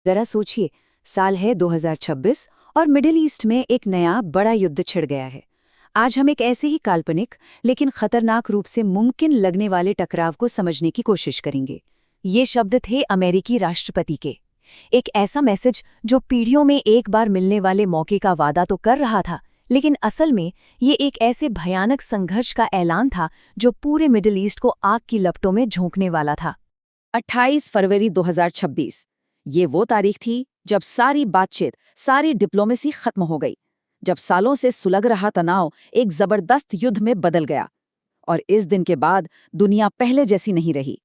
जरा सोचिए, साल है 2026 और मिडिल ईस्ट में एक नया बड़ा युद्ध छिड़ गया है। आज हम एक ऐसे ही काल्पनिक लेकिन खतरनाक रूप से मुमकिन लगने वाले टकराव को समझने की कोशिश करेंगे। ये शब्द थे अमेरिकी राष्ट्रपति के। एक ऐसा मैसेज जो पीढ़ियों में एक बार मिलने वाले मौके का वादा तो कर रहा था, लेकिन असल में ये एक ऐसे भयानक संघर्ष का ऐलान था जो पूरे मिडिल ईस्ट को आग की लपटों में झोंकने वाला था। 28 फरवरी 2026 ये वो तारीख थी जब सारी बातचीत, सारी डिप्लोमेसी खत्म हो गई, जब सालों से सुलग रहा तनाव एक जबरदस्त युद्ध में बदल गया। और इस दिन के बाद दुनिया पहले जैसी नहीं रही।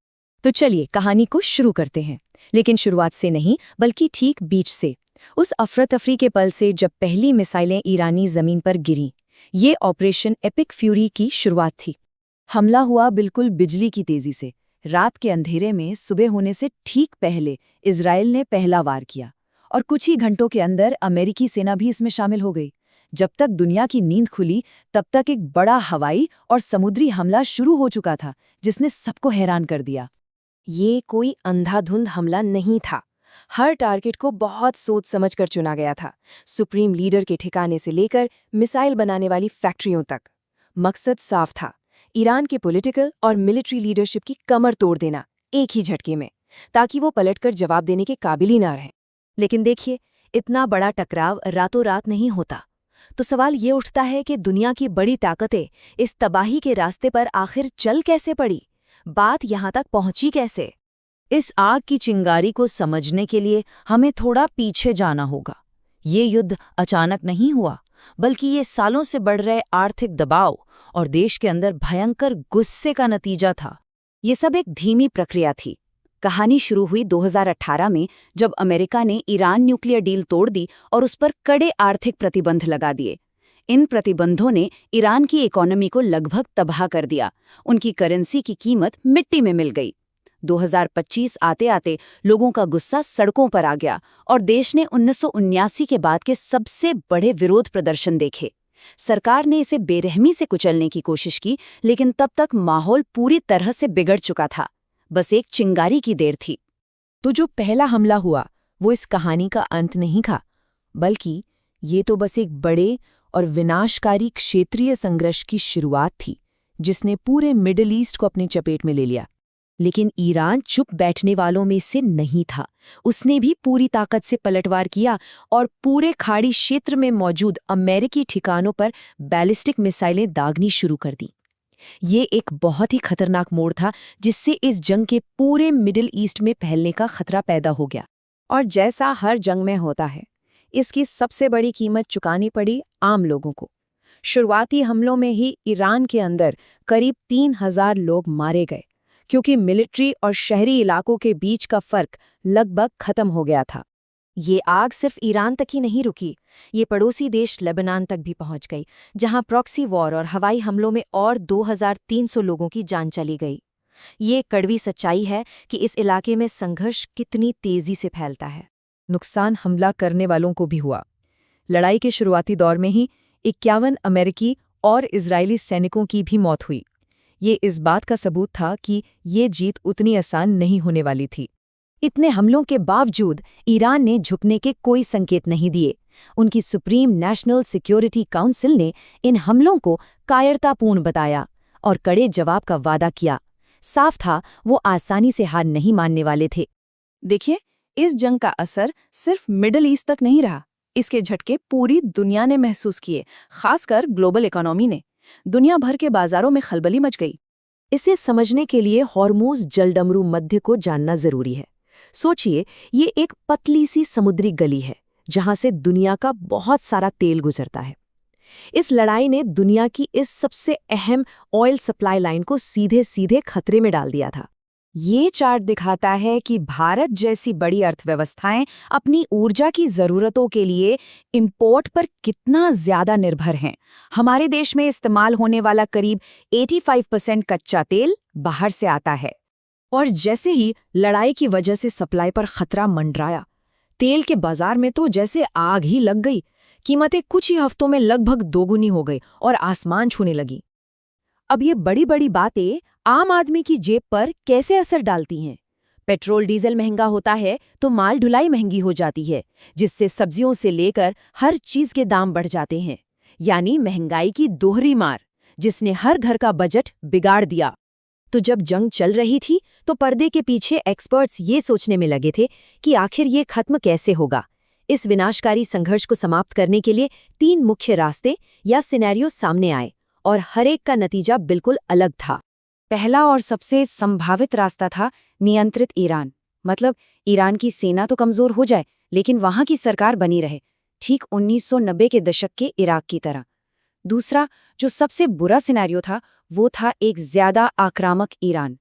तो चलिए कहानी को शुरू करते हैं, लेकिन शुरुआत से नहीं बल्कि ठीक बीच से, उस अफरा तफरी के पल से जब पहली मिसाइलें ईरानी जमीन पर गिरीं। ये ऑपरेशन एपिक फ्यूरी की शुरुआत थी। हमला हुआ बिल्कुल बिजली की तेजी से। रात के अंधेरे में सुबह होने से ठीक पहले इजराइल ने पहला वार किया, और कुछ ही घंटों के अंदर अमेरिकी सेना भी इसमें शामिल हो गई। जब तक दुनिया की नींद खुली तब तक एक बड़ा हवाई और समुद्री हमला शुरू हो चुका था, जिसने सबको हैरान कर दिया। ये कोई अंधाधुंध हमला नहीं था। हर टारगेट को बहुत सोच समझकर चुना गया था, सुप्रीम लीडर के ठिकाने से लेकर मिसाइल बनाने वाली फैक्ट्रियों तक। मकसद साफ था, ईरान के पॉलिटिकल और मिलिट्री लीडरशिप की कमर तोड़ देना एक ही झटके में, ताकि वो पलटकर जवाब देने के काबिल ही ना रहें। लेकिन देखिए, इतना बड़ा टकराव रातों रात नहीं होता। तो सवाल ये उठता है कि दुनिया की बड़ी ताकतें इस तबाही के रास्ते पर आखिर चल कैसे पड़ी? बात यहाँ तक पहुंची कैसे? इस आग की चिंगारी को समझने के लिए हमें थोड़ा पीछे जाना होगा। ये युद्ध अचानक नहीं हुआ, बल्कि ये सालों से बढ़ रहे आर्थिक दबाव और देश के अंदर भयंकर गुस्से का नतीजा था। ये सब एक धीमी प्रक्रिया थी। कहानी शुरू हुई 2018 में, जब अमेरिका ने ईरान न्यूक्लियर डील तोड़ दी और उस पर कड़े आर्थिक प्रतिबंध लगा दिए। इन प्रतिबंधों ने ईरान की इकोनॉमी को लगभग तबाह कर दिया। उनकी करेंसी की कीमत मिट्टी में मिल गई। 2025 आते आते लोगों का गुस्सा सड़कों पर आ गया और देश ने 1979 के बाद के सबसे बड़े विरोध प्रदर्शन देखे। सरकार ने इसे बेरहमी से कुचलने की कोशिश की, लेकिन तब तक माहौल पूरी तरह से बिगड़ चुका था। बस एक चिंगारी की देर थी। तो जो पहला हमला हुआ वो इस कहानी का अंत नहीं था, बल्कि ये तो बस एक बड़े और विनाशकारी क्षेत्रीय संघर्ष की शुरुआत थी, जिसने पूरे मिडिल ईस्ट को अपनी चपेट में ले लिया। लेकिन ईरान चुप बैठने वालों में से नहीं था। उसने भी पूरी ताकत से पलटवार किया और पूरे खाड़ी क्षेत्र में मौजूद अमेरिकी ठिकानों पर बैलिस्टिक मिसाइलें दागनी शुरू कर दी। ये एक बहुत ही खतरनाक मोड़ था, जिससे इस जंग के पूरे मिडिल ईस्ट में फैलने का खतरा पैदा हो गया। और जैसा हर जंग में होता है, इसकी सबसे बड़ी कीमत चुकानी पड़ी आम लोगों को। शुरुआती हमलों में ही ईरान के अंदर करीब 3000 लोग मारे गए, क्योंकि मिलिट्री और शहरी इलाकों के बीच का फर्क लगभग खत्म हो गया था। ये आग सिर्फ ईरान तक ही नहीं रुकी, ये पड़ोसी देश लेबनान तक भी पहुंच गई, जहां प्रॉक्सी वॉर और हवाई हमलों में और 2300 लोगों की जान चली गई। ये कड़वी सच्चाई है कि इस इलाके में संघर्ष कितनी तेजी से फैलता है। नुकसान हमला करने वालों को भी हुआ। लड़ाई के शुरुआती दौर में ही 51 अमेरिकी और इजरायली सैनिकों की भी मौत हुई। ये इस बात का सबूत था कि ये जीत उतनी आसान नहीं होने वाली थी। इतने हमलों के बावजूद ईरान ने झुकने के कोई संकेत नहीं दिए। उनकी सुप्रीम नेशनल सिक्योरिटी काउंसिल ने इन हमलों को कायरतापूर्ण बताया और कड़े जवाब का वादा किया। साफ था, वो आसानी से हार नहीं मानने वाले थे। देखिए, इस जंग का असर सिर्फ मिडिल ईस्ट तक नहीं रहा। इसके झटके पूरी दुनिया ने महसूस किए, खासकर ग्लोबल इकोनॉमी ने। दुनिया भर के बाजारों में खलबली मच गई। इसे समझने के लिए हॉर्मुज़ जलडमरू मध्य को जानना जरूरी है। सोचिए, ये एक पतली सी समुद्री गली है जहां से दुनिया का बहुत सारा तेल गुजरता है। इस लड़ाई ने दुनिया की इस सबसे अहम ऑयल सप्लाई लाइन को सीधे सीधे खतरे में डाल दिया था। ये चार्ट दिखाता है कि भारत जैसी बड़ी अर्थव्यवस्थाएं अपनी ऊर्जा की ज़रूरतों के लिए इंपोर्ट पर कितना ज़्यादा निर्भर हैं। हमारे देश में इस्तेमाल होने वाला करीब 85% कच्चा तेल बाहर से आता है। और जैसे ही लड़ाई की वजह से सप्लाई पर खतरा मंडराया, तेल के बाजार में तो जैसे आग ही लग गई। कीमतें कुछ ही हफ्तों में लगभग दोगुनी हो गई और आसमान छूने लगी। अब ये बड़ी बड़ी बातें आम आदमी की जेब पर कैसे असर डालती हैं? पेट्रोल डीजल महंगा होता है तो माल ढुलाई महंगी हो जाती है, जिससे सब्जियों से लेकर हर चीज के दाम बढ़ जाते हैं। यानी महंगाई की दोहरी मार, जिसने हर घर का बजट बिगाड़ दिया। तो जब जंग चल रही थी तो पर्दे के पीछे एक्सपर्ट्स ये सोचने में लगे थे कि आखिर ये खत्म कैसे होगा। इस विनाशकारी संघर्ष को समाप्त करने के लिए 3 मुख्य रास्ते या सिनेरियो सामने आए और हर एक का नतीजा बिल्कुल अलग था। पहला और सबसे संभावित रास्ता था नियंत्रित ईरान, मतलब ईरान की सेना तो कमजोर हो जाए लेकिन वहां की सरकार बनी रहे, ठीक 1990 के दशक के इराक की तरह। दूसरा, जो सबसे बुरा सिनेरियो था, वो था एक ज्यादा आक्रामक ईरान,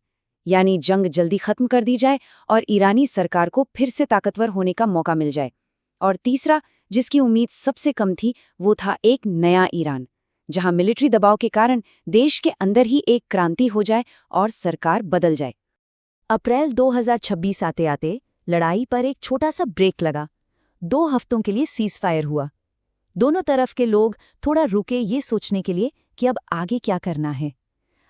यानी जंग जल्दी खत्म कर दी जाए और ईरानी सरकार को फिर से ताकतवर होने का मौका मिल जाए। और तीसरा, जिसकी उम्मीद सबसे कम थी, वो था एक नया ईरान, जहां मिलिट्री दबाव के कारण देश के अंदर ही एक क्रांति हो जाए और सरकार बदल जाए। अप्रैल 2026 आते आते लड़ाई पर एक छोटा सा ब्रेक लगा। 2 हफ्तों के लिए सीज फायर हुआ। दोनों तरफ के लोग थोड़ा रुके ये सोचने के लिए कि अब आगे क्या करना है।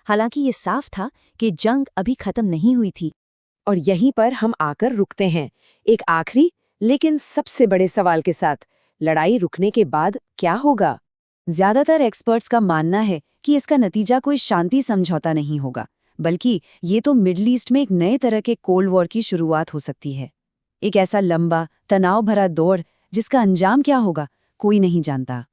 हालांकि ये साफ था कि जंग अभी खत्म नहीं हुई थी। और यहीं पर हम आकर रुकते हैं, एक आखिरी लेकिन सबसे बड़े सवाल के साथ। लड़ाई रुकने के बाद क्या होगा? ज्यादातर एक्सपर्ट्स का मानना है कि इसका नतीजा कोई शांति समझौता नहीं होगा, बल्कि ये तो मिडल ईस्ट में एक नए तरह के कोल्ड वॉर की शुरुआत हो सकती है। एक ऐसा लंबा, तनाव भरा दौर जिसका अंजाम क्या होगा, कोई नहीं जानता।